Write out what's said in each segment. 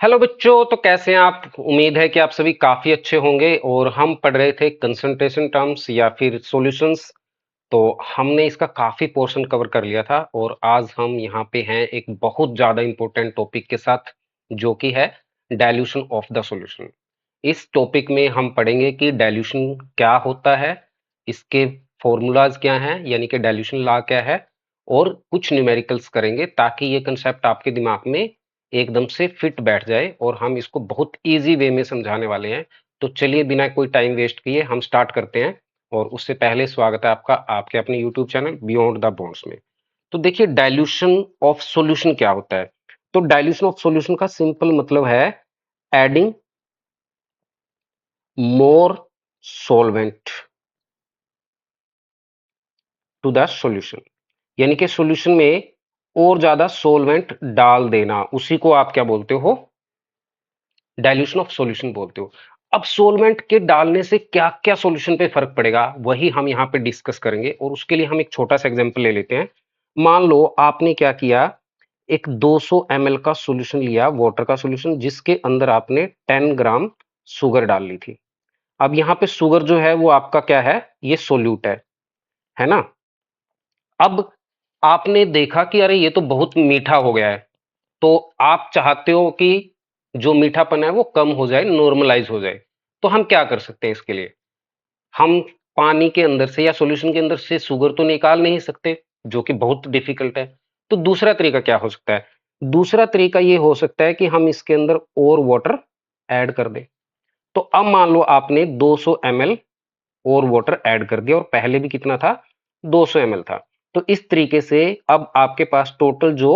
Hello बच्चों, तो कैसे हैं आप? उम्मीद है कि आप सभी काफी अच्छे होंगे। और हम पढ़ रहे थे कंसंट्रेशन टर्म्स या फिर सॉल्यूशंस। तो हमने इसका काफी पोर्शन कवर कर लिया था और आज हम यहाँ पे हैं एक बहुत ज्यादा इंपॉर्टेंट टॉपिक के साथ, जो कि है डाइल्यूशन ऑफ द सॉल्यूशन। इस टॉपिक में हम पढ़ेंगे कि डाइल्यूशन क्या होता है, इसके फॉर्मूलाज क्या हैं, यानी कि डाइल्यूशन लॉ क्या है, और कुछ न्यूमेरिकल्स करेंगे ताकि ये कंसेप्ट आपके दिमाग में एकदम से फिट बैठ जाए और हम इसको बहुत इजी वे में समझाने वाले हैं। तो चलिए बिना कोई टाइम वेस्ट किए हम स्टार्ट करते हैं। और उससे पहले स्वागत है आपका आपके अपने YouTube channel beyond the bonds में। तो देखिए डाइल्यूशन ऑफ सॉल्यूशन क्या होता है। तो डाइल्यूशन ऑफ सॉल्यूशन का सिंपल मतलब है adding more solvent to the solution, यानी कि सॉल्यूशन में और ज्यादा सॉल्वेंट डाल देना, उसी को आप क्या बोलते हो? डाइल्यूशन ऑफ सॉल्यूशन बोलते हो। अब सॉल्वेंट के डालने से क्या क्या सॉल्यूशन पे फर्क पड़ेगा वही हम यहाँ पे डिस्कस करेंगे। और उसके लिए हम एक छोटा सा एग्जांपल ले लेते हैं। मान लो आपने क्या किया, एक 200 ml का सॉल्यूशन लिया, वाटर का सॉल्यूशन, जिसके अंदर आपने 10 ग्राम शुगर डाल ली थी। अब यहाँ पे शुगर जो है वो आपका क्या है, ये सोल्यूट है ना। अब आपने देखा कि अरे ये तो बहुत मीठा हो गया है, तो आप चाहते हो कि जो मीठापन है वो कम हो जाए, नॉर्मलाइज हो जाए। तो हम क्या कर सकते हैं इसके लिए? हम पानी के अंदर से या सॉल्यूशन के अंदर से शुगर तो निकाल नहीं सकते, जो कि बहुत डिफिकल्ट है। तो दूसरा तरीका क्या हो सकता है? दूसरा तरीका ये हो सकता है कि हम इसके अंदर और वाटर ऐड कर दें। तो अब मान लो आपने 200 ml और वाटर ऐड कर दिया, और पहले भी कितना था, 200 ml था। तो इस तरीके से अब आपके पास टोटल जो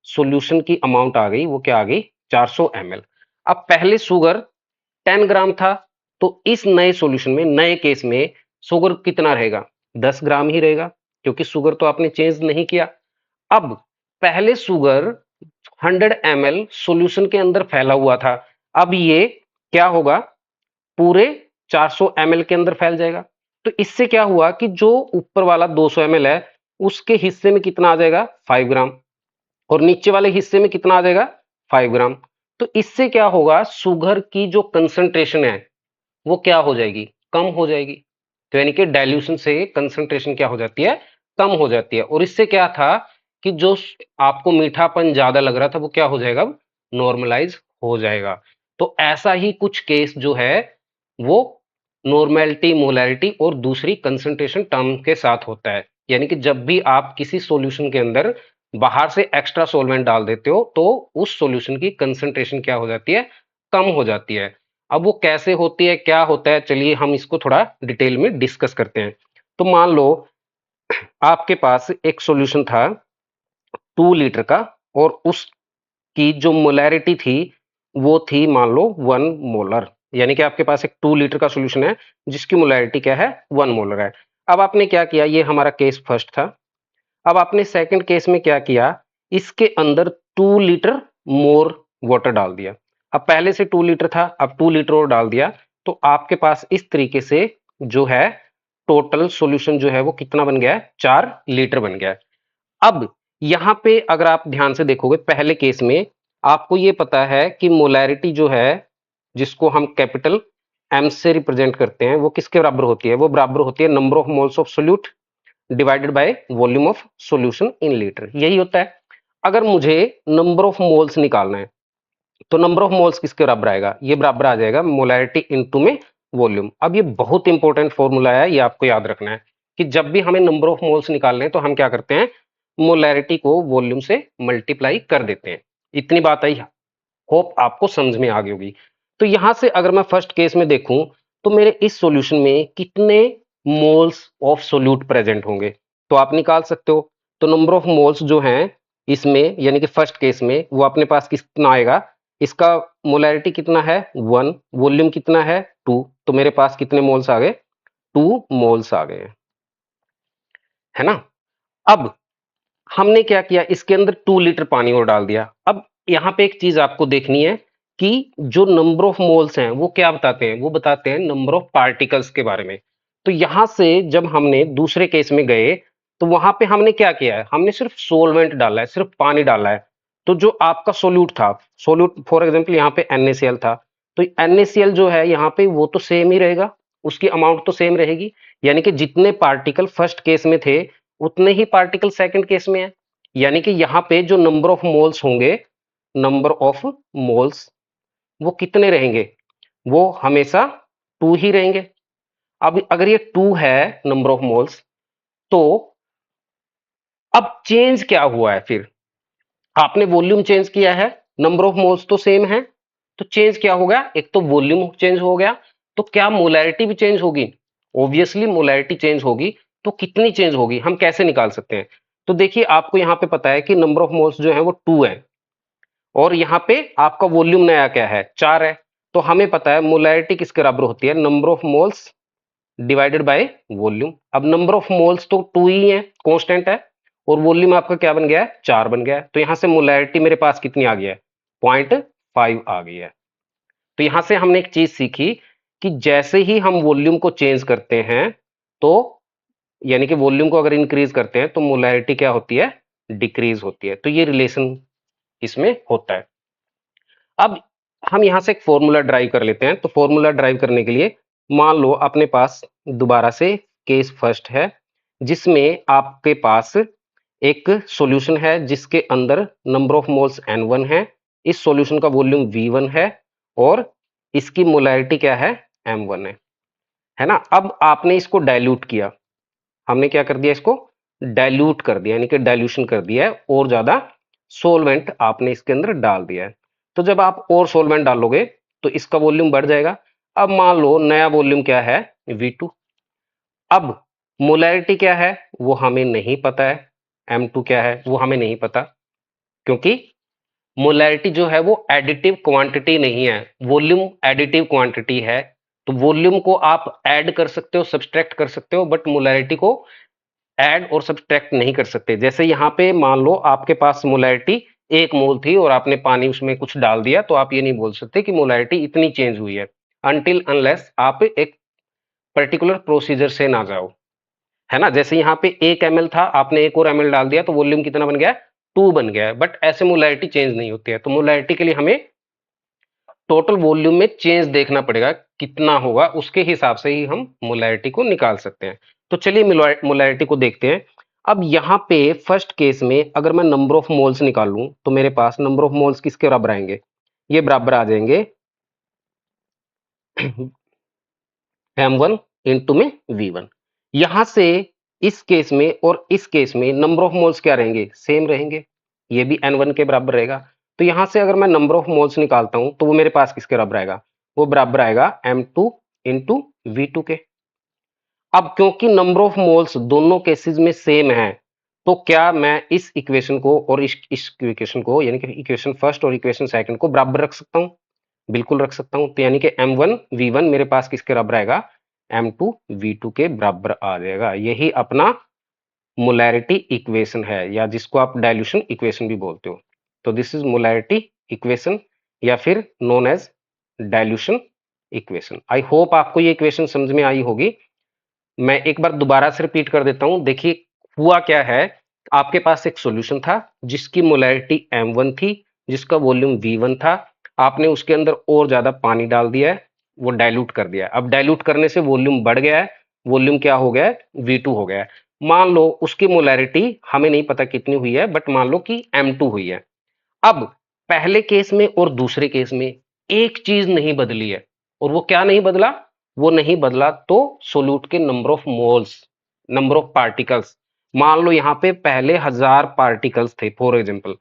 सॉल्यूशन की अमाउंट आ गई वो क्या आ गई, 400 ml। अब पहले शुगर 10 ग्राम था, तो इस नए सॉल्यूशन में, नए केस में शुगर कितना रहेगा, 10 ग्राम ही रहेगा, क्योंकि शुगर तो आपने चेंज नहीं किया। अब पहले शुगर 100 ml सॉल्यूशन के अंदर फैला हुआ था, अब ये क्या होगा, पूरे 400 ml के अंदर फैल जाएगा। तो इससे क्या हुआ कि जो ऊपर वाला 200 ml है, उसके हिस्से में कितना आ जाएगा, 5 ग्राम, और नीचे वाले हिस्से में कितना आ जाएगा, 5 ग्राम। तो इससे क्या होगा, शुगर की जो कंसंट्रेशन है वो क्या हो जाएगी, कम हो जाएगी। तो यानी कि डाइल्यूशन से कंसंट्रेशन क्या हो जाती है, कम हो जाती है। और इससे क्या था कि जो आपको मीठापन ज्यादा लग रहा था वो क्या हो जाएगा, अब नॉर्मलाइज हो जाएगा। तो ऐसा ही कुछ केस जो है वो नॉर्मेलिटी, मोलैरिटी और दूसरी कंसंट्रेशन टर्म के साथ होता है। यानी कि जब भी आप किसी सॉल्यूशन के अंदर बाहर से एक्स्ट्रा सॉल्वेंट डाल देते हो, तो उस सॉल्यूशन की कंसंट्रेशन क्या हो जाती है, कम हो जाती है। अब वो कैसे होती है, क्या होता है, चलिए हम इसको थोड़ा डिटेल में डिस्कस करते हैं। तो मान लो आपके पास एक सॉल्यूशन था 2 लीटर का, और उसकी जो मोलैरिटी थी वो थी मान लो 1 मोलर। यानी कि आपके पास एक 2 लीटर का सॉल्यूशन है जिसकी मोलैरिटी क्या है, 1 मोलर है। अब आपने क्या किया, ये हमारा केस फर्स्ट था। अब आपने सेकंड केस में क्या किया, इसके अंदर 2 लीटर मोर वाटर डाल दिया। अब पहले से 2 लीटर था, अब 2 लीटर और डाल दिया। तो आपके पास इस तरीके से जो है टोटल सॉल्यूशन जो है वो कितना बन गया है, 4 लीटर बन गया है। अब यहां पे अगर आप ध्यान से देखोगे, पहले केस में आपको ये पता है कि मोलैरिटी जो है, जिसको हम कैपिटल एम से रिप्रेजेंट करते हैं, वो किसके बराबर होती है, वो बराबर होती है number of moles of solute divided by volume of solution in litre, यही होता है। अगर मुझे नंबर ऑफ मोल्स निकालना है, तो नंबर ऑफ मोल्स किसके बराबर आएगा, ये बराबर आ जाएगा मोलैरिटी इनटू में वॉल्यूम। अब ये बहुत इंपॉर्टेंट फॉर्मूला है, ये आपको याद रखना है कि जब भी हमें नंबर ऑफ मोल्स निकालने हैं तो हम क्या करते हैं, मोलैरिटी को वॉल्यूम से मल्टीप्लाई कर देते हैं। इतनी बात आई, होप आपको समझ में आ गई होगी। तो यहां से अगर मैं फर्स्ट केस में देखूं, तो मेरे इस सॉल्यूशन में कितने मोल्स ऑफ सोल्यूट प्रेजेंट होंगे, तो आप निकाल सकते हो। तो नंबर ऑफ मोल्स जो हैं इसमें, यानी कि फर्स्ट केस में, वो अपने पास कितना आएगा, इसका मोलैरिटी कितना है, 1, वॉल्यूम कितना है, 2, तो मेरे पास कितने मोल्स आ गए, 2 मोल्स आ गए, है ना। अब हमने क्या किया, इसके अंदर 2 लीटर पानी और डाल दिया। अब यहां पे एक चीज आपको देखनी है कि जो नंबर ऑफ मोल्स हैं वो क्या बताते हैं, वो बताते हैं नंबर ऑफ पार्टिकल्स के बारे में। तो यहां से जब हमने दूसरे केस में गए, तो वहां पे हमने क्या किया है, हमने सिर्फ सोलवेंट डाला है, सिर्फ पानी डाला है। तो जो आपका सोल्यूट था, सोल्यूट फॉर एग्जांपल यहाँ पे NaCl था, तो NaCl जो है यहाँ पे वो तो सेम ही रहेगा, उसकी अमाउंट तो सेम रहेगी, यानी कि जितने पार्टिकल फर्स्ट केस में थे उतने ही पार्टिकल सेकंड केस में है, यानी कि यहाँ पे जो नंबर ऑफ मोल्स होंगे, नंबर ऑफ मोल्स वो कितने रहेंगे, वो हमेशा 2 ही रहेंगे। अब अगर ये 2 है नंबर ऑफ मोल्स, तो अब चेंज क्या हुआ है फिर, आपने वॉल्यूम चेंज किया है, नंबर ऑफ मोल्स तो सेम है, तो चेंज क्या हो गया, एक तो वॉल्यूम चेंज हो गया, तो क्या मोलैरिटी भी चेंज होगी, ऑब्वियसली मोलैरिटी चेंज होगी, तो कितनी चेंज होगी हम कैसे निकाल सकते हैं। तो देखिए आपको यहां पे पता है कि नंबर ऑफ मोल्स जो है वो 2 है, और यहाँ पे आपका वॉल्यूम नया क्या है, 4 है, तो हमें पता है मोलैरिटी किसके बराबर होती है, number of moles divided by volume. अब नंबर ऑफ मोल्स तो 2 ही है, कांस्टेंट है, और वॉल्यूम आपका क्या बन गया है, 4 बन गया है, तो यहां से मोलैरिटी मेरे पास कितनी आ गई है, 0.5 आ गई है। तो यहां से हमने एक चीज सीखी कि जैसे ही हम वॉल्यूम को चेंज करते हैं, तो यानी कि वॉल्यूम को अगर इंक्रीज करते हैं तो मोलैरिटी क्या होती है, डिक्रीज होती है। तो ये रिलेशन इसमें होता है। अब हम यहां से एक फॉर्मूला ड्राइव कर लेते हैं। तो फॉर्मूला ड्राइव करने के लिए मान लो अपने पास दोबारा से केस फर्स्ट है, जिसमें आपके पास एक सॉल्यूशन है जिसके अंदर नंबर ऑफ मोल्स N1 है, इस सॉल्यूशन का वॉल्यूम V1 है, और इसकी मोलैरिटी क्या है, M1 है ना। अब आपने इसको डाइल्यूट किया, हमने क्या कर दिया, इसको डाइल्यूट कर दिया, यानी कि डाइल्यूशन कर दिया है, और ज्यादा सोलवेंट आपने इसके अंदर डाल दिया है। तो जब आप और सोलवेंट डालोगे तो इसका वॉल्यूम बढ़ जाएगा। अब मान लो नया वॉल्यूम क्या है, V2। अब मोलैरिटी क्या है वो हमें नहीं पता है, M2 क्या है वो हमें नहीं पता, क्योंकि मोलैरिटी जो है वो एडिटिव क्वांटिटी नहीं है, वॉल्यूम एडिटिव क्वांटिटी है। तो वॉल्यूम को आप ऐड कर सकते हो, सब्सट्रैक्ट कर सकते हो, बट मोलैरिटी को ऐड और सब्सट्रैक्ट नहीं कर सकते। जैसे यहाँ पे मान लो आपके पास मोलैरिटी 1 मोल थी और आपने पानी उसमें कुछ डाल दिया, तो आप ये नहीं बोल सकते कि मोलैरिटी इतनी चेंज हुई है, अनटिल अनलेस आप एक पर्टिकुलर प्रोसीजर से ना जाओ, है ना। जैसे यहाँ पे 1 ml था, आपने 1 और ml डाल दिया, तो वॉल्यूम कितना बन गया, 2 बन गया है, बट ऐसे मोलैरिटी चेंज नहीं होती है। तो मोलैरिटी के लिए हमें टोटल वॉल्यूम में चेंज देखना पड़ेगा कितना होगा, उसके हिसाब से ही हम मोलैरिटी को निकाल सकते हैं। तो चलिए मोलैरिटी को देखते हैं। अब यहाँ पे फर्स्ट केस में अगर मैं नंबर ऑफ मोल्स निकालूं, तो मेरे पास नंबर ऑफ मोल्स किसके बराबर आएंगे, ये बराबर आ जाएंगे M1 इंटू में V1। यहां से इस केस में और इस केस में नंबर ऑफ मोल्स क्या रहेंगे, सेम रहेंगे, ये भी N1 के बराबर रहेगा। तो यहां से अगर मैं नंबर ऑफ मोल्स निकालता हूं तो वो मेरे पास किसके बराबर आएगा, वो बराबर आएगा M2 इंटू V2 के। अब क्योंकि नंबर ऑफ मोल्स दोनों केसेस में सेम है, तो क्या मैं इस इक्वेशन को और इस इक्वेशन को, यानी कि इक्वेशन फर्स्ट और इक्वेशन सेकंड को बराबर रख सकता हूं, बिल्कुल रख सकता हूं। तो यानी कि M1 V1 मेरे पास किसके बराबर आएगा, M2 V2 के बराबर आ जाएगा। यही अपना मोलैरिटी इक्वेशन है, या जिसको आप डाइल्यूशन इक्वेशन भी बोलते हो। तो दिस इज मोलैरिटी इक्वेशन, या फिर known as dilution equation. I hope आपको ये इक्वेशन समझ में आई होगी। मैं एक बार दोबारा से रिपीट कर देता हूं। देखिए हुआ क्या है, आपके पास एक सॉल्यूशन था जिसकी मोलैरिटी M1 थी, जिसका वॉल्यूम V1 था, आपने उसके अंदर और ज्यादा पानी डाल दिया है, वो डाइल्यूट कर दिया है। अब डाइल्यूट करने से वॉल्यूम बढ़ गया है, वॉल्यूम क्या हो गया है, V2 हो गया है। मान लो उसकी मोलैरिटी हमें नहीं पता कितनी हुई है, बट मान लो कि M2 हुई है। अब पहले केस में और दूसरे केस में एक चीज नहीं बदली है, और वो क्या नहीं बदला, वो नहीं बदला तो सोल्यूट के number of moles, number of particles. मान लो यहाँ पे पहले 1000 पार्टिकल्स थे फॉर एग्जांपल,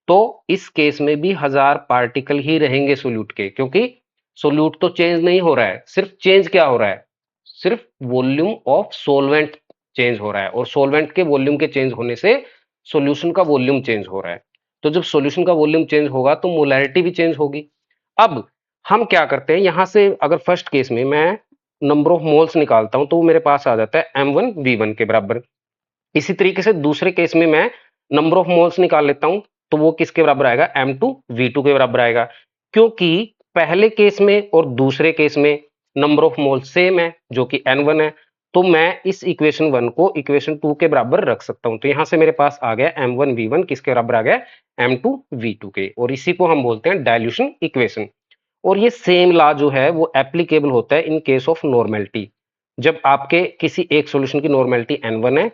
तो इस केस में भी 1000 पार्टिकल ही रहेंगे सोल्यूट के, क्योंकि सोल्यूट तो चेंज नहीं हो रहा है, सिर्फ चेंज क्या हो रहा है, सिर्फ वॉल्यूम ऑफ सोलवेंट चेंज हो रहा है, और सोलवेंट के वॉल्यूम के चेंज होने से सॉल्यूशन का वॉल्यूम चेंज हो रहा है। तो जब सॉल्यूशन का वॉल्यूम चेंज होगा तो मोलैरिटी भी चेंज होगी। अब हम क्या करते हैं, यहां से अगर फर्स्ट केस में मैं नंबर ऑफ मोल्स निकालता हूं तो वो मेरे पास आ जाता है M1 V1 के बराबर। इसी तरीके से दूसरे केस में मैं नंबर ऑफ मोल्स निकाल लेता हूं, तो वो किसके बराबर आएगा, M2 V2 के बराबर आएगा। क्योंकि पहले केस में और दूसरे केस में नंबर ऑफ मोल्स सेम है, जो कि N1 है, तो मैं इस इक्वेशन 1 को इक्वेशन 2 के बराबर रख सकता हूं। तो यहां से मेरे पास आ गया M1 V1 किसके बराबर आ गया, M2V2 के, और इसी को हम बोलते हैं डाइल्यूशन इक्वेशन। और ये सेम लॉ जो है वो एप्लीकेबल होता है इन केस ऑफ नॉर्मेलिटी। जब आपके किसी एक सॉल्यूशन की नॉर्मेलिटी N1 है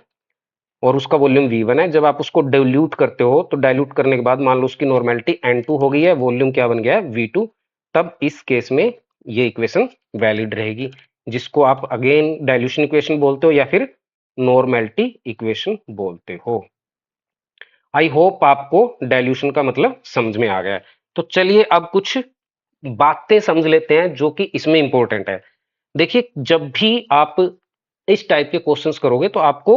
और उसका वॉल्यूम V1 है, जब आप उसको डाइल्यूट करते हो तो डाइल्यूट करने के बाद मान लो उसकी नॉर्मेलिटी N2 हो गई है, वॉल्यूम क्या बन गया है V2, तब इस केस में ये इक्वेशन वैलिड रहेगी, जिसको आप अगेन डाइल्यूशन इक्वेशन बोलते हो या फिर नॉर्मेलिटी इक्वेशन बोलते हो। आई होप आपको डाइल्यूशन का मतलब समझ में आ गया है। तो चलिए अब कुछ बातें समझ लेते हैं जो कि इसमें इंपॉर्टेंट है। देखिए, जब भी आप इस टाइप के क्वेश्चंस करोगे तो आपको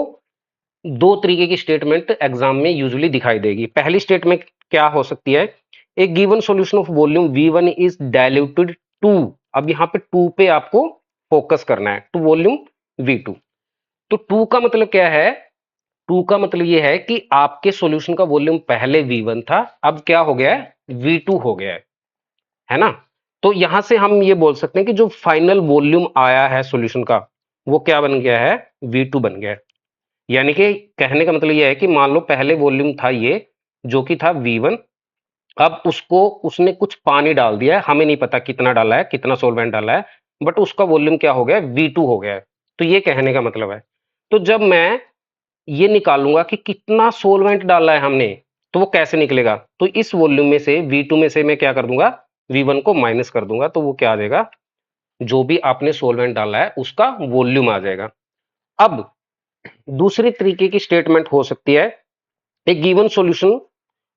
दो तरीके की स्टेटमेंट एग्जाम में यूजुअली दिखाई देगी। पहली स्टेटमेंट क्या हो सकती है, a given solution of volume V1 is diluted to, अब यहाँ पे टू पे आपको फोकस करना है, टू वॉल्यूम V2। तो टू का मतलब क्या है, टू का मतलब ये है कि आपके सॉल्यूशन का वॉल्यूम पहले V1 था, अब क्या हो गया है, V2 हो गया है ना। तो यहां से हम ये बोल सकते हैं कि जो फाइनल वॉल्यूम आया है सॉल्यूशन का वो क्या बन गया है, V2 बन गया है। यानी कि कहने का मतलब ये है कि मान लो पहले वॉल्यूम था ये जो कि था V1, अब उसको उसने कुछ पानी डाल दिया है, हमें नहीं पता कितना डाला है, कितना सॉल्वेंट डाला है, बट उसका वॉल्यूम क्या हो गया, V2 हो गया है। तो ये कहने का मतलब है। तो जब मैं ये निकालूंगा कि कितना सॉल्वेंट डाला है हमने, तो वो कैसे निकलेगा, तो इस वॉल्यूम में से V2 में से मैं क्या कर दूंगा, V1 को माइनस कर दूंगा, तो वो क्या आ जाएगा, जो भी आपने सॉल्वेंट डाला है उसका वॉल्यूम आ जाएगा। अब दूसरी तरीके की स्टेटमेंट हो सकती है, a given solution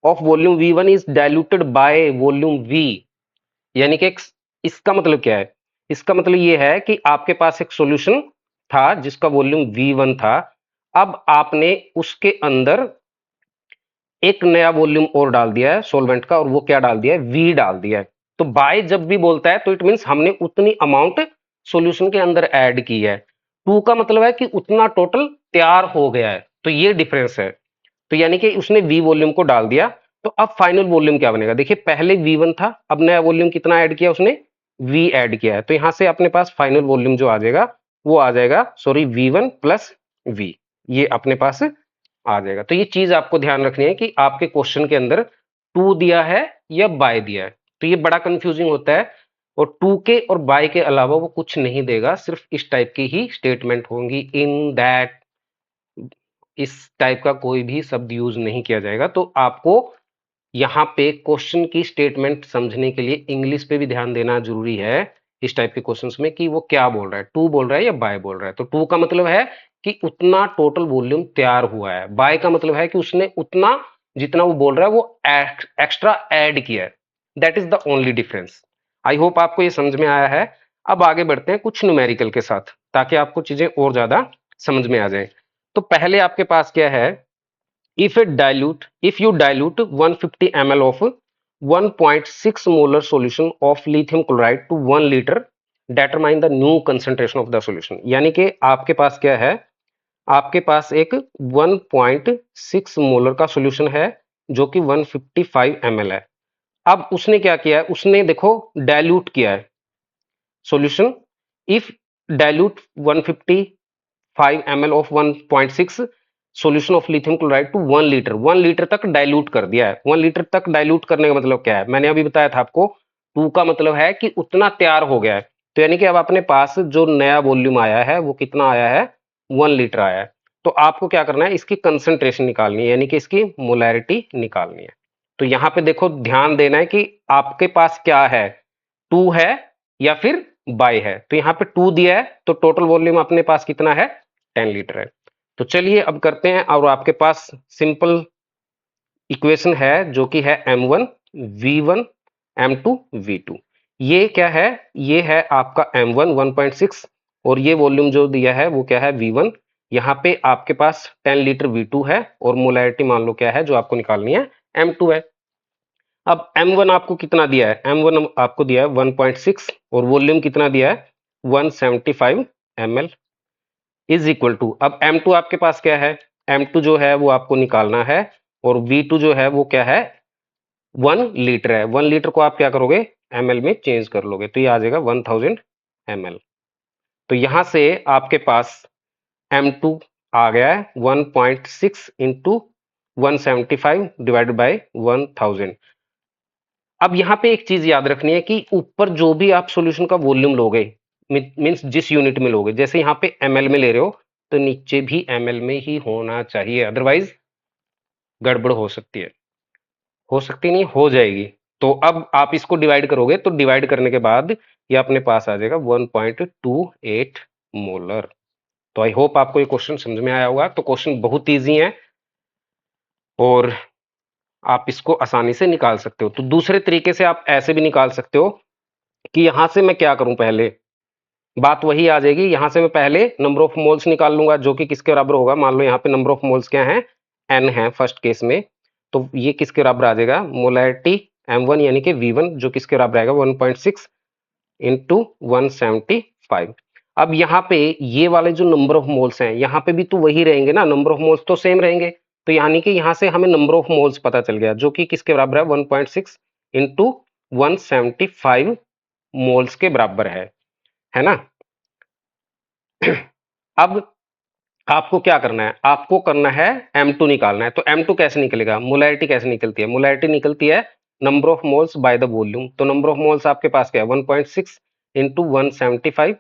of volume V1 is diluted by volume V। यानी कि इसका मतलब क्या है, इसका मतलब ये है कि आपके पास एक सॉल्यूशन था जिसका वॉल्यूम V1 था, अब आपने उसके अंदर एक नया वॉल्यूम और डाल दिया है सॉल्वेंट का, और वो क्या डाल दिया है, V डाल दिया है। तो बाय जब भी बोलता है तो इट मींस हमने उतनी अमाउंट सॉल्यूशन के अंदर ऐड की है। टू का मतलब है कि उतना टोटल तैयार हो गया है, तो ये डिफरेंस है। तो यानी कि उसने V वॉल्यूम को डाल दिया, तो अब फाइनल वॉल्यूम क्या बनेगा, देखिए पहले V1 था, अब नया वॉल्यूम कितना ऐड किया उसने, V ऐड किया है, तो यहां से अपने पास फाइनल वॉल्यूम जो आ जाएगा वो आ जाएगा, सॉरी V1 प्लस V, ये अपने पास आ जाएगा। तो ये चीज आपको ध्यान रखनी है कि आपके क्वेश्चन के अंदर टू दिया है या बाय दिया है, तो ये बड़ा कंफ्यूजिंग होता है। और टू के और बाय के अलावा वो कुछ नहीं देगा, सिर्फ इस टाइप की ही स्टेटमेंट होंगी, इन दैट, इस टाइप का कोई भी शब्द यूज नहीं किया जाएगा। तो आपको यहाँ पे क्वेश्चन की स्टेटमेंट समझने के लिए इंग्लिश पे भी ध्यान देना जरूरी है, इस टाइप के क्वेश्चंस में, कि वो क्या बोल रहा है, टू बोल रहा है या बाय बोल रहा है। तो टू का मतलब है कि उतना टोटल वॉल्यूम तैयार हुआ है, बाय का मतलब है कि उसने उतना जितना वो बोल रहा है वो एक्स्ट्रा ऐड किया है। That is the only difference. I hope आपको ये समझ में आया है। अब आगे बढ़ते हैं कुछ न्यूमेरिकल के साथ, ताकि आपको चीजें और ज्यादा समझ में आ जाए। तो पहले आपके पास क्या है, if you dilute 150 ml of 1.6 molar solution of lithium chloride to 1 liter, determine the new concentration of the solution। यानी कि आपके पास क्या है, आपके पास एक 1.6 मोलर का सॉल्यूशन है जो कि 155 ml है। अब उसने क्या किया है, उसने देखो डाइल्यूट किया है solution. If dilute 155 ml of 1.6 solution of lithium chloride to 1 litre, 1 litre तक डाइल्यूट कर दिया है। 1 लीटर तक डाइल्यूट करने का मतलब क्या है, मैंने अभी बताया था आपको, टू का मतलब है कि उतना तैयार हो गया है। तो यानी कि अब अपने पास जो नया वॉल्यूम आया है वो कितना आया है, 1 लीटर आया है। तो आपको क्या करना है, इसकी कंसंट्रेशन निकालनी है, यानी कि इसकी मोलैरिटी निकालनी है। तो यहां पे देखो ध्यान देना है कि आपके पास क्या है, टू है या फिर बाय है। तो यहाँ पे टू दिया है तो टोटल वॉल्यूम अपने पास कितना है, 10 लीटर है। तो चलिए अब करते हैं, और आपके पास सिंपल इक्वेशन है जो कि है M1 V1 M2 V2। ये क्या है, ये है आपका M1 1.6, और ये वॉल्यूम जो दिया है वो क्या है, V1। यहाँ पे आपके पास 10 लीटर V2 है, और मोलैरिटी मान लो क्या है जो आपको निकालनी है, M2 है। अब M1 आपको कितना दिया है, M1 आपको दिया है 1.6, और वॉल्यूम कितना दिया है, 175 ml, इज इक्वल टू, अब M2 आपके पास क्या है, M2 जो है वो आपको निकालना है, और V2 जो है वो क्या है, 1 लीटर है। 1 लीटर को आप क्या करोगे, ml में चेंज कर लोगे, तो ये आ जाएगा 1000 ml। तो यहां से आपके पास M2 आ गया है 1.6 इंटू 175 डिवाइडेड बाय 1000। अब यहाँ पे एक चीज याद रखनी है कि ऊपर जो भी आप सॉल्यूशन का वॉल्यूम लोगे, मीन्स जिस यूनिट में लोगे, जैसे यहाँ पे ml में ले रहे हो तो नीचे भी ml में ही होना चाहिए, अदरवाइज गड़बड़ हो सकती नहीं, हो जाएगी। तो अब आप इसको डिवाइड करोगे तो डिवाइड करने के बाद ये अपने पास आ जाएगा 1.28 मोलर। तो आई होप आपको ये क्वेश्चन समझ में आया होगा। तो क्वेश्चन बहुत इजी है और आप इसको आसानी से निकाल सकते हो। तो दूसरे तरीके से आप ऐसे भी निकाल सकते हो कि यहां से मैं क्या करूं, पहले बात वही आ जाएगी। यहां से मैं पहले नंबर ऑफ मोल्स निकाल लूंगा जो कि किसके बराबर होगा, मान लो यहाँ पे नंबर ऑफ मोल्स क्या है, n है फर्स्ट केस में। तो ये किसके बराबर आ जाएगा, मोलैरिटी m1 यानी कि v1 जो किसके बराबर आएगा 1.6 इंटू 175। अब यहाँ पे ये वाले जो नंबर ऑफ मोल्स हैं यहाँ पे भी तो वही रहेंगे ना, नंबर ऑफ मोल्स तो सेम रहेंगे। तो यानी कि यहाँ से हमें नंबर ऑफ मोल्स पता चल गया जो कि किसके बराबर है 1.6 इंटू 175 मोल्स के बराबर है ना। अब आपको क्या करना है, आपको करना है M2 निकालना है। तो M2 कैसे निकलेगा, मोलैरिटी कैसे निकलती है, मोलैरिटी निकलती है number of moles by the volume. तो नंबर ऑफ मोल्स आपके पास क्या है 1.6 इंटू 175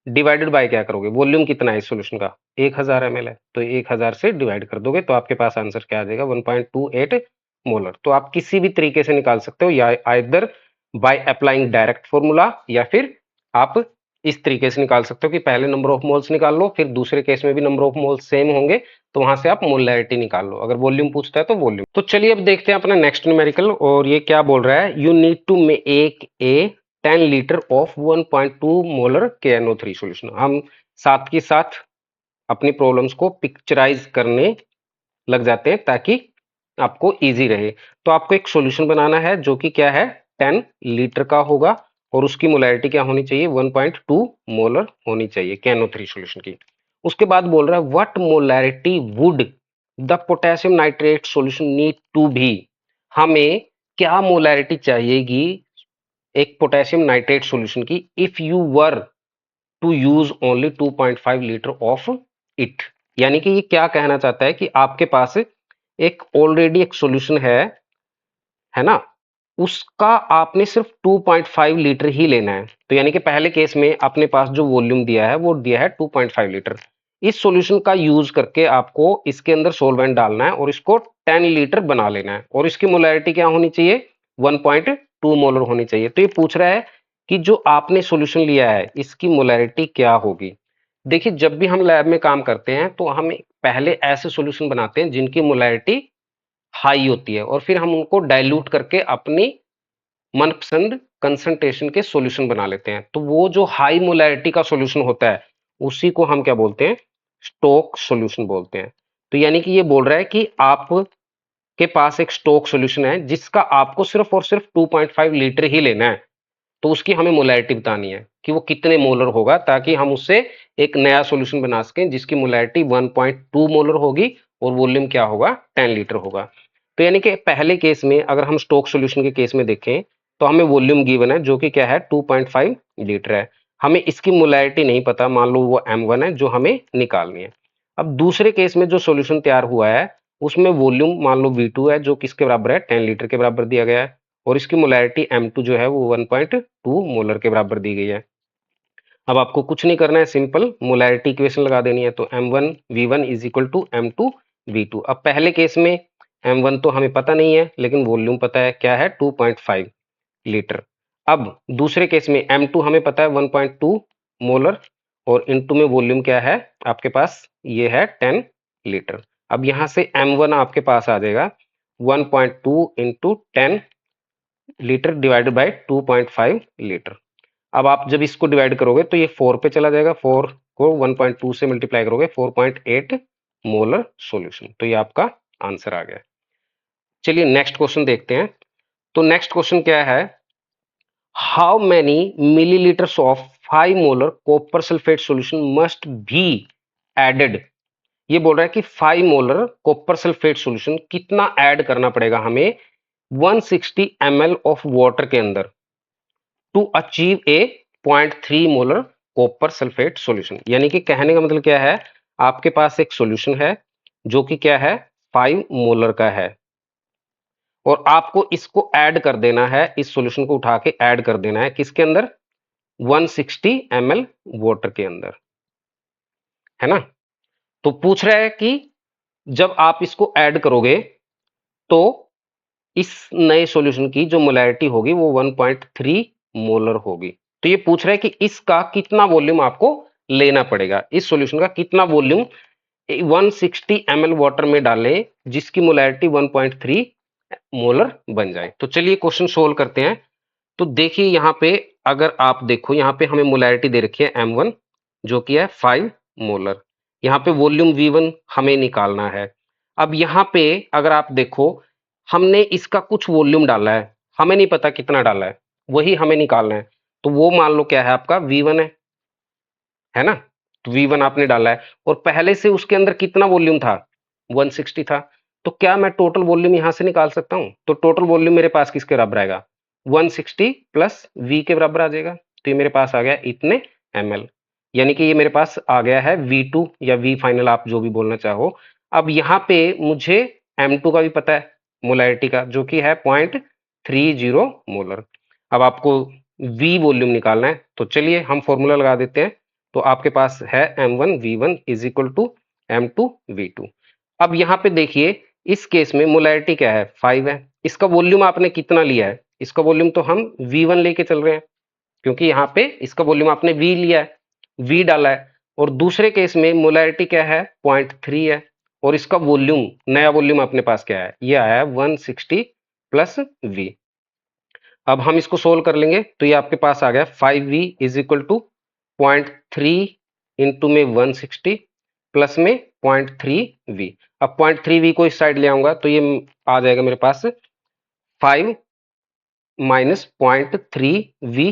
डिवाइडेड बाय क्या करोगे, वॉल्यूम कितना है इस सॉल्यूशन का 1000 ml है, तो 1000 से डिवाइड कर दोगे तो आपके पास आंसर क्या आ जाएगा 1.28 मोलर। तो आप किसी भी तरीके से निकाल सकते हो, या either by applying direct formula, या फिर आप इस तरीके से निकाल सकते हो कि पहले नंबर ऑफ मोल्स निकाल लो, फिर दूसरे केस में भी नंबर ऑफ मोल्स सेम होंगे तो वहां से आप मोलैरिटी निकाल लो। अगर वॉल्यूम पूछता है तो वॉल्यूम। तो चलिए अब देखते हैं अपना नेक्स्ट न्यूमेरिकल, और ये क्या बोल रहा है, you need to make a 10 litre of 1.2 molar KNO3 solution. हम साथ के साथ अपनी प्रॉब्लम्स को पिक्चराइज करने लग जाते हैं ताकि आपको इजी रहे। तो आपको एक सॉल्यूशन बनाना है जो कि क्या है 10 लीटर का होगा, और उसकी मोलैरिटी क्या होनी चाहिए 1.2 मोलर होनी चाहिए KNO3 सॉल्यूशन की। उसके बाद बोल रहा है what molarity would the potassium nitrate solution need to be. हमें क्या मोलैरिटी चाहिएगी एक पोटेशियम नाइट्रेट सॉल्यूशन की if you were to use only 2.5 litre of it. यानी कि ये क्या कहना चाहता है कि आपके पास एक ऑलरेडी एक सॉल्यूशन है ना, उसका आपने सिर्फ 2.5 लीटर ही लेना है। तो यानी कि पहले केस में अपने पास जो वॉल्यूम दिया है वो दिया है 2.5 लीटर। इस सॉल्यूशन का यूज करके आपको इसके अंदर सॉल्वेंट डालना है और इसको 10 लीटर बना लेना है, और इसकी मोलैरिटी क्या होनी चाहिए 1.2 मोलर होनी चाहिए। तो ये पूछ रहा है कि जो आपने सॉल्यूशन लिया है इसकी मोलैरिटी क्या होगी। देखिए जब भी हम लैब में काम करते हैं तो हम पहले ऐसे सॉल्यूशन बनाते हैं जिनकी मोलैरिटी हाई होती है, और फिर हम उनको डाइल्यूट करके अपनी मनपसंद कंसंट्रेशन के सॉल्यूशन बना लेते हैं। तो वो जो हाई मोलैरिटी का सॉल्यूशन होता है उसी को हम क्या बोलते हैं, स्टोक सॉल्यूशन बोलते हैं। तो यानी कि ये बोल रहा है कि आपके पास एक स्टोक सॉल्यूशन है जिसका आपको सिर्फ और सिर्फ 2.5 लीटर ही लेना है, तो उसकी हमें मोलैरिटी बतानी है कि वो कितने मोलर होगा, ताकि हम उससे एक नया सॉल्यूशन बना सकें जिसकी मोलैरिटी 1.2 मोलर होगी और वॉल्यूम क्या होगा 10 लीटर होगा। तो यानी कि पहले केस में अगर हम स्टोक सॉल्यूशन के केस में देखें तो हमें वॉल्यूम गिवन है जो कि क्या है 2.5 लीटर है, हमें इसकी मोलैरिटी नहीं पता, मान लो वो m1 है जो हमें निकालनी है। अब दूसरे केस में जो सॉल्यूशन तैयार हुआ है उसमें वॉल्यूम मान लो v2 है जो किसके बराबर है 10 लीटर के बराबर दिया गया है, और इसकी मोलैरिटी m2 जो है वो 1.2 मोलर के बराबर दी गई है। अब आपको कुछ नहीं करना है, सिंपल मोलैरिटी इक्वेशन लगा देनी है। तो m1 v1 is equal to m2 v2। अब पहले केस में m1 तो हमें पता नहीं है लेकिन वॉल्यूम पता है क्या है 2.5 लीटर। अब दूसरे केस में m2 हमें पता है 1.2 मोलर, और इनटू में वॉल्यूम क्या है आपके पास ये है 10 लीटर। अब यहां से m1 आपके पास आ जाएगा 1.2 into 10 litre divided by 2.5 litre. अब आप जब इसको डिवाइड करोगे तो ये 4 पे चला जाएगा, 4 को 1.2 से मल्टीप्लाई करोगे 4.8 मोलर सॉल्यूशन। तो ये आपका आंसर आ गया। चलिए नेक्स्ट क्वेश्चन देखते हैं। तो नेक्स्ट क्वेश्चन क्या है, how many millilitres of 5 molar copper sulphate solution must be added. ये बोल रहा है कि 5 मोलर कॉपर सल्फेट सॉल्यूशन कितना ऐड करना पड़ेगा हमें 160 ml ऑफ वाटर के अंदर to achieve a 0.3 molar copper sulphate solution. यानी कि कहने का मतलब क्या है, आपके पास एक सॉल्यूशन है जो कि क्या है 5 मोलर का है और आपको इसको ऐड कर देना है, इस सॉल्यूशन को उठा के ऐड कर देना है किसके अंदर, 160 ml वाटर के अंदर, है ना। तो पूछ रहा है कि जब आप इसको ऐड करोगे तो इस नए सॉल्यूशन की जो मोलैरिटी होगी वो 1.3 मोलर होगी। तो ये पूछ रहा है कि इसका कितना वॉल्यूम आपको लेना पड़ेगा, इस सॉल्यूशन का कितना वॉल्यूम 160 ml वाटर में डालें जिसकी मोलैरिटी 1.3 मोलर बन जाए। तो चलिए क्वेश्चन सोल्व करते हैं। तो देखिए यहाँ पे अगर आप देखो, यहाँ पे हमें मोलैरिटी दे रखी है M1 जो कि है 5 मोलर, यहाँ पे वॉल्यूम V1 हमें निकालना है। अब यहाँ पे अगर आप देखो हमने इसका कुछ वॉल्यूम डाला है, हमें नहीं पता कितना डाला है, वही हमें निकालना है। तो वो मान लो क्या है आपका V1 है ना। तो V1 आपने डाला है और पहले से उसके अंदर कितना वॉल्यूम था, 160 था। तो क्या मैं टोटल वॉल्यूम यहां से निकाल सकता हूं, तो टोटल वॉल्यूम मेरे पास किसके बराबर आएगा, 160 प्लस V के बराबर आ जाएगा। तो ये मेरे पास आ गया इतने ml, यानी कि ये मेरे पास आ गया है V2 या V फाइनल आप जो भी बोलना चाहो। अब यहाँ पे मुझे M2 का भी पता है मोलैरिटी का, जो कि है 0.30 मोलर। अब आपको V वॉल्यूम निकालना है, तो चलिए हम फॉर्मूला लगा देते हैं। तो आपके पास है M1V1 is equal to M2V2। अब यहाँ पे देखिए इस केस में मोलैरिटी क्या है, 5 है। इसका वॉल्यूम आपने कितना लिया है, इसका वॉल्यूम तो हम V1 लेके चल रहे हैं, क्योंकि यहाँ पे इसका वॉल्यूम आपने V लिया है, V डाला है। और दूसरे केस में मोलैरिटी क्या है, 0.3 है और इसका वॉल्यूम, नया वॉल्यूम अपने पास क्या है, ये आया है 160 प्लस V। अब हम इसको सोल्व कर लेंगे तो ये आपके पास आ गया 5V is equal to 0.3 into में 160 प्लस में 0.3V। अब 0.3V को इस साइड ले आऊंगा तो ये आ जाएगा मेरे पास 5 माइनस 0.3V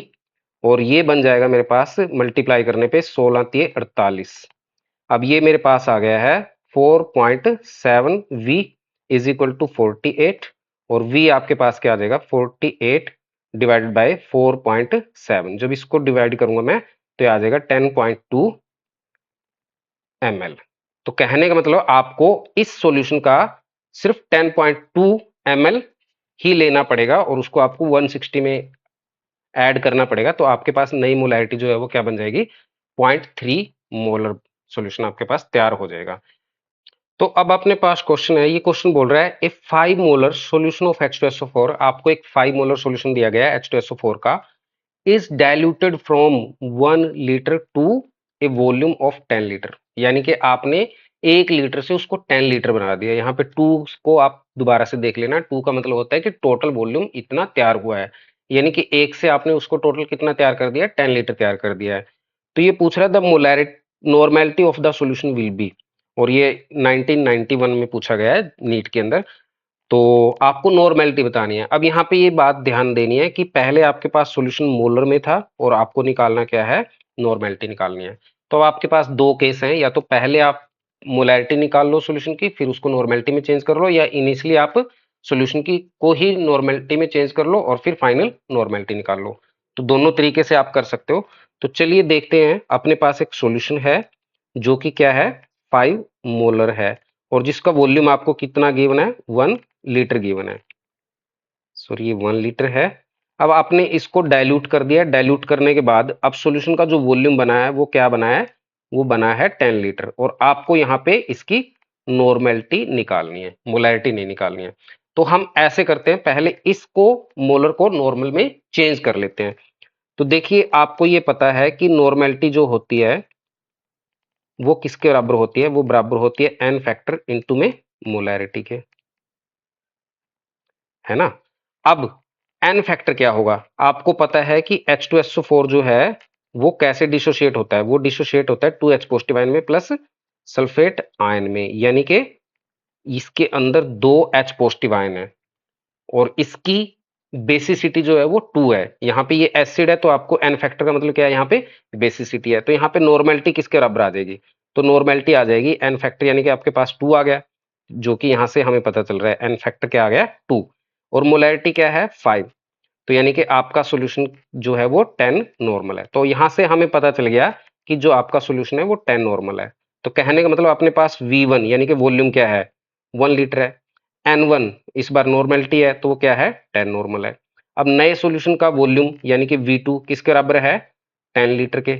और ये बन जाएगा मेरे पास मल्टीप्लाई करने पे 16 तिये 48। अब ये मेरे पास आ गया है 4.7V इज इक्वल टू 48 और V आपके पास क्या आ जाएगा 48 डिवाइडेड बाय 4.7। जब इसको डिवाइड करूंगा मैं तो ये आ जाएगा 10.2 ml। तो कहने का मतलब आपको इस सॉल्यूशन का सिर्फ 10.2 ml ही लेना पड़ेगा और उसको आपको 160 में ऐड करना पड़ेगा, तो आपके पास नई मोलैरिटी जो है वो क्या बन जाएगी, 0.3 मोलर सॉल्यूशन आपके पास तैयार हो जाएगा। तो अब अपने पास क्वेश्चन है, ये क्वेश्चन बोल रहा है ए 5 मोलर सॉल्यूशन ऑफ H2SO4, आपको एक 5 मोलर सॉल्यूशन दिया गया है H2SO4 का, is diluted from 1 litre to a volume of 10 litre, यानी कि आपने 1 लीटर से उसको 10 लीटर बना दिया। यहाँ पे 2 को आप दोबारा से देख लेना, 2 का मतलब होता है कि टोटल वॉल्यूम इतना तैयार हुआ है, यानी कि 1 से आपने उसको टोटल कितना तैयार कर दिया, 10 लीटर तैयार कर दिया है। तो ये पूछ रहा है the molarity normality of the solution will be, और ये 1991 में पूछा गया है नीट के अंदर। तो आपको नॉर्मेलिटी बतानी है। अब यहाँ पे ये बात ध्यान देनी है कि पहले आपके पास सॉल्यूशन मोलर में था और आपको निकालना क्या है, नॉर्मेलिटी निकालनी है। तो अब आपके पास दो केस हैं, या तो पहले आप मोलैरिटी निकाल लो सॉल्यूशन की, फिर उसको नॉर्मेलिटी में चेंज कर लो, या इनिशियली आप सॉल्यूशन की को ही नॉर्मेलिटी में चेंज कर लो और फिर फाइनल नॉर्मेलिटी निकाल लो। तो दोनों तरीके से आप कर सकते हो। तो चलिए देखते हैं, अपने पास एक सॉल्यूशन है जो कि क्या है, 5 मोलर है और जिसका वॉल्यूम आपको कितना गिवन है, 1 लीटर गिवन है। सॉरी ये 1 लीटर है। अब आपने इसको डाइल्यूट कर दिया, डाइल्यूट करने के बाद अब सॉल्यूशन का जो वॉल्यूम बना है वो क्या बना है, वो बना है 10 लीटर और आपको यहाँ पे इसकी नॉर्मेलिटी निकालनी है, मोलैरिटी नहीं निकालनी है। तो हम ऐसे करते हैं, पहले इसको मोलर को नॉर्मल में चेंज कर लेते हैं। तो देखिए आपको ये पता है कि नॉर्मेलिटी जो होती है वो किसके बराबर होती है, वो बराबर होती है n फैक्टर इंटू में मोलैरिटी के, है ना। अब n फैक्टर क्या होगा, आपको पता है कि H2SO4 जो है वो कैसे डिसोशिएट होता है, वो डिसोशिएट होता है 2H पॉजिटिव आयन में प्लस सल्फेट आयन में, यानी कि इसके अंदर 2H पॉजिटिव आयन है और इसकी बेसिसिटी जो है वो 2 है। यहाँ पे ये एसिड है तो आपको n फैक्टर का मतलब क्या है, यहाँ पे बेसिसिटी है। तो यहाँ पे नॉर्मेलिटी किसके बराबर आ जाएगी, तो नॉर्मेलिटी आ जाएगी n फैक्टर, यानी कि आपके पास 2 आ गया, जो कि यहाँ से हमें पता चल रहा है n फैक्टर क्या आ गया 2 और मोलैरिटी क्या है 5। तो यानी कि आपका सॉल्यूशन जो है वो 10 नॉर्मल है। तो यहाँ से हमें पता चल गया कि जो आपका सॉल्यूशन है वो 10 नॉर्मल है। तो कहने का मतलब अपने पास V1 यानी कि वॉल्यूम क्या है, 1 लीटर है। N1 इस बार नॉर्मेलिटी है तो वो क्या है 10 नॉर्मल है। अब नए सॉल्यूशन का वॉल्यूम यानी कि V2 किसके बराबर है 10 लीटर के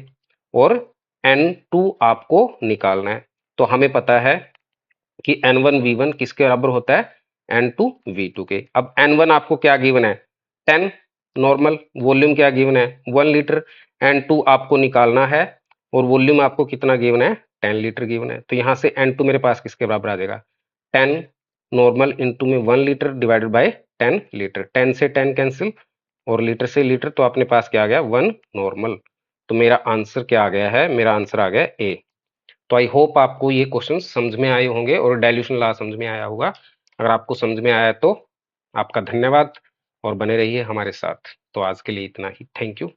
और N2 आपको निकालना है। तो हमें पता है कि N1 V1 किसके बराबर होता है N2 V2 के। अब N1 आपको क्या गिवन है 10 नॉर्मल, वॉल्यूम क्या गिवन है 1 लीटर। N2 आपको निकालना है और वॉल्यूम आपको कितना गिवन है 10 लीटर गिवन है। तो यहाँ से N2 मेरे पास किसके बराबर आ जाएगा 10 नॉर्मल इंटू में 1 लीटर डिवाइडेड बाय 10 लीटर। 10 से 10 कैंसिल और लीटर से लीटर, तो अपने पास क्या आ गया 1 नॉर्मल। तो मेरा आंसर क्या आ गया है, मेरा आंसर आ गया ए। तो आई होप आपको ये क्वेश्चन समझ में आए होंगे और डाइल्यूशन लॉ समझ में आया होगा। अगर आपको समझ में आया तो आपका धन्यवाद और बने रहिए हमारे साथ। तो आज के लिए इतना ही। Thank you.